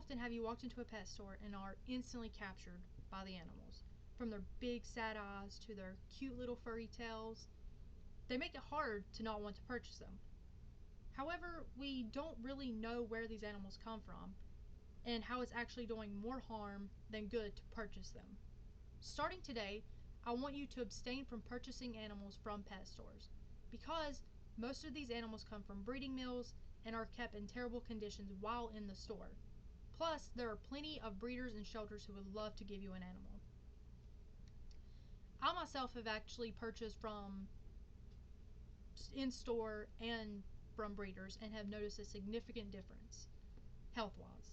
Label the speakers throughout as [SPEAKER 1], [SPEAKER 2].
[SPEAKER 1] often have you walked into a pet store and are instantly captured by the animals? From their big sad eyes to their cute little furry tails, they make it hard to not want to purchase them. However, we don't really know where these animals come from and how it's actually doing more harm than good to purchase them. Starting today, I want you to abstain from purchasing animals from pet stores because most of these animals come from breeding mills and are kept in terrible conditions while in the store. Plus, there are plenty of breeders and shelters who would love to give you an animal. I myself have actually purchased from in store and from breeders and have noticed a significant difference health wise.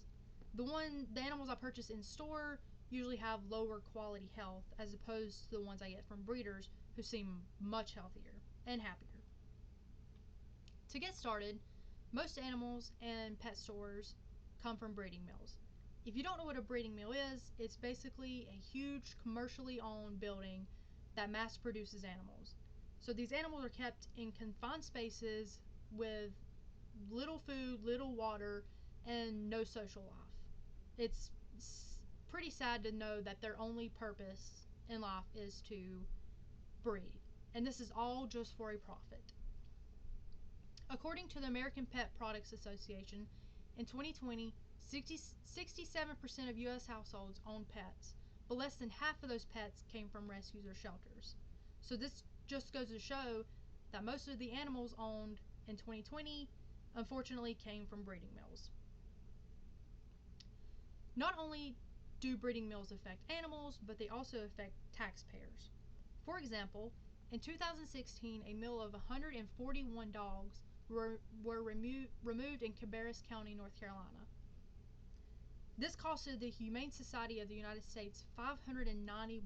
[SPEAKER 1] The animals I purchase in store usually have lower quality health as opposed to the ones I get from breeders who seem much healthier and happier. To get started, most animals and pet stores come from breeding mills. If you don't know what a breeding mill is, it's basically a huge commercially owned building that mass produces animals. So these animals are kept in confined spaces with little food, little water, and no social life. It's pretty sad to know that their only purpose in life is to breed. And this is all just for a profit. According to the American Pet Products Association, in 2020, 67% of U.S. households owned pets, but less than half of those pets came from rescues or shelters. So this just goes to show that most of the animals owned in 2020 unfortunately came from breeding mills. Not only do breeding mills affect animals, but they also affect taxpayers. For example, in 2016, a mill of 141 dogs were removed in Cabarrus County, North Carolina. This costed the Humane Society of the United States $591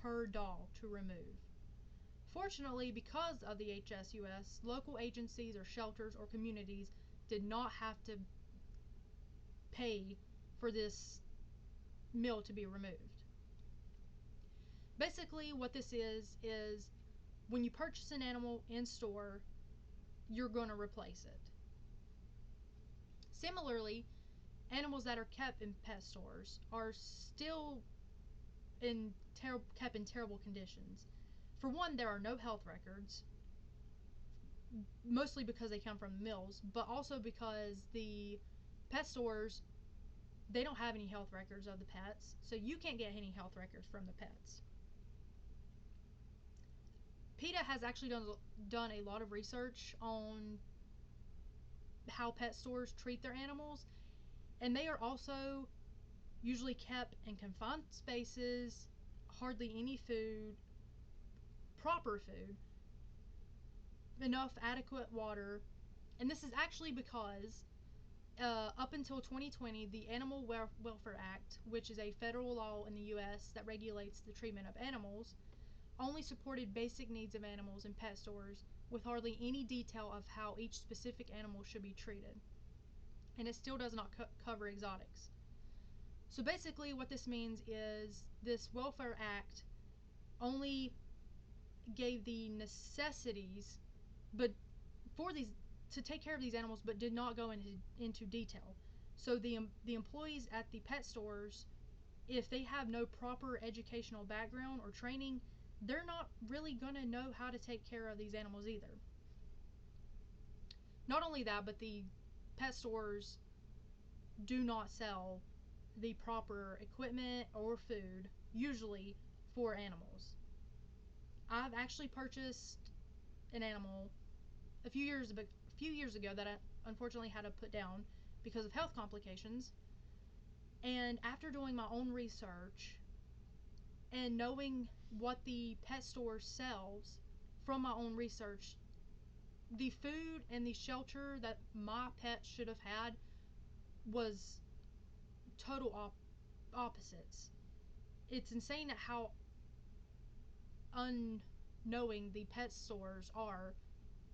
[SPEAKER 1] per dog to remove. Fortunately, because of the HSUS, local agencies or shelters or communities did not have to pay for this mill to be removed. Basically, what this is when you purchase an animal in store, you're going to replace it. Similarly, animals that are kept in pet stores are still kept in terrible conditions. For one, there are no health records, mostly because they come from mills, but also because the pet stores, they don't have any health records of the pets, so you can't get any health records from the pets. PETA has actually done a lot of research on how pet stores treat their animals, and they are also usually kept in confined spaces, hardly any food, proper food, enough adequate water, and this is actually because up until 2020, the Animal Welfare Act, which is a federal law in the U.S. that regulates the treatment of animals, only supported basic needs of animals in pet stores with hardly any detail of how each specific animal should be treated. And it still does not cover exotics. So basically what this means is this Welfare Act only gave the necessities but for these to take care of these animals, but did not go into detail. So the employees at the pet stores, if they have no proper educational background or training, they're not really going to know how to take care of these animals either. Not only that, but the pet stores do not sell the proper equipment or food, usually, for animals. I've actually purchased an animal a few years ago that I unfortunately had to put down because of health complications. And after doing my own research and knowing what the pet store sells from my own research, the food and the shelter that my pet should have had was total opposites. It's insane how unknowing the pet stores are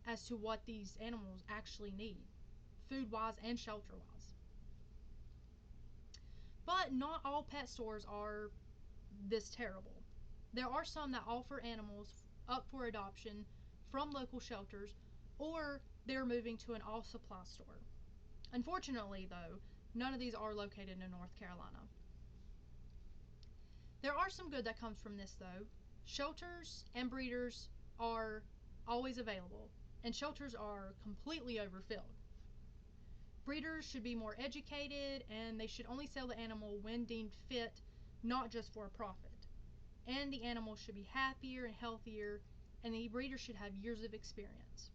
[SPEAKER 1] as to what these animals actually need, food wise and shelter wise. But not all pet stores are this terrible. There are some that offer animals up for adoption from local shelters, or they're moving to an all supply store. Unfortunately, though, None of these are located in North Carolina. There are some good that comes from this though. Shelters and breeders are always available, and shelters are completely overfilled. Breeders should be more educated, and they should only sell the animal when deemed fit, not just for a profit. And the animal should be happier and healthier, and the breeder should have years of experience.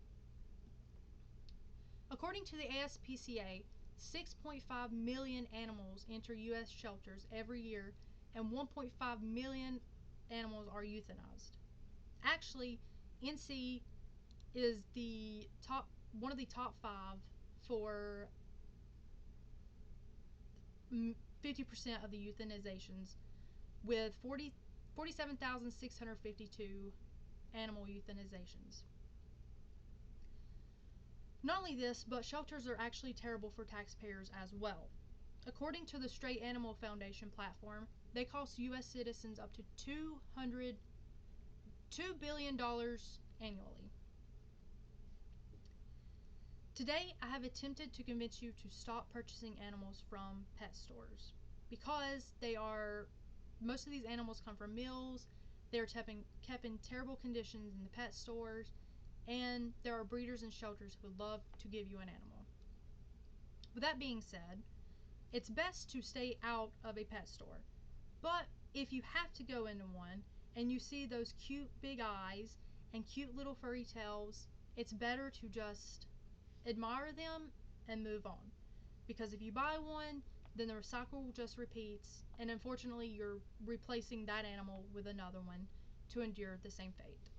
[SPEAKER 1] According to the ASPCA, 6.5 million animals enter U.S. shelters every year, and 1.5 million animals are euthanized. Actually, NC is one of the top 5 for 50% of the euthanizations, with 47,652 animal euthanizations. Not only this, but shelters are actually terrible for taxpayers as well. According to the Stray Animal Foundation platform, they cost U.S. citizens up to $2 billion annually. Today, I have attempted to convince you to stop purchasing animals from pet stores because most of these animals come from mills, they are kept in terrible conditions in the pet stores, and there are breeders and shelters who would love to give you an animal. With that being said, it's best to stay out of a pet store. But if you have to go into one and you see those cute big eyes and cute little furry tails, it's better to just admire them and move on. Because if you buy one, then the recycle just repeats, and unfortunately you're replacing that animal with another one to endure the same fate.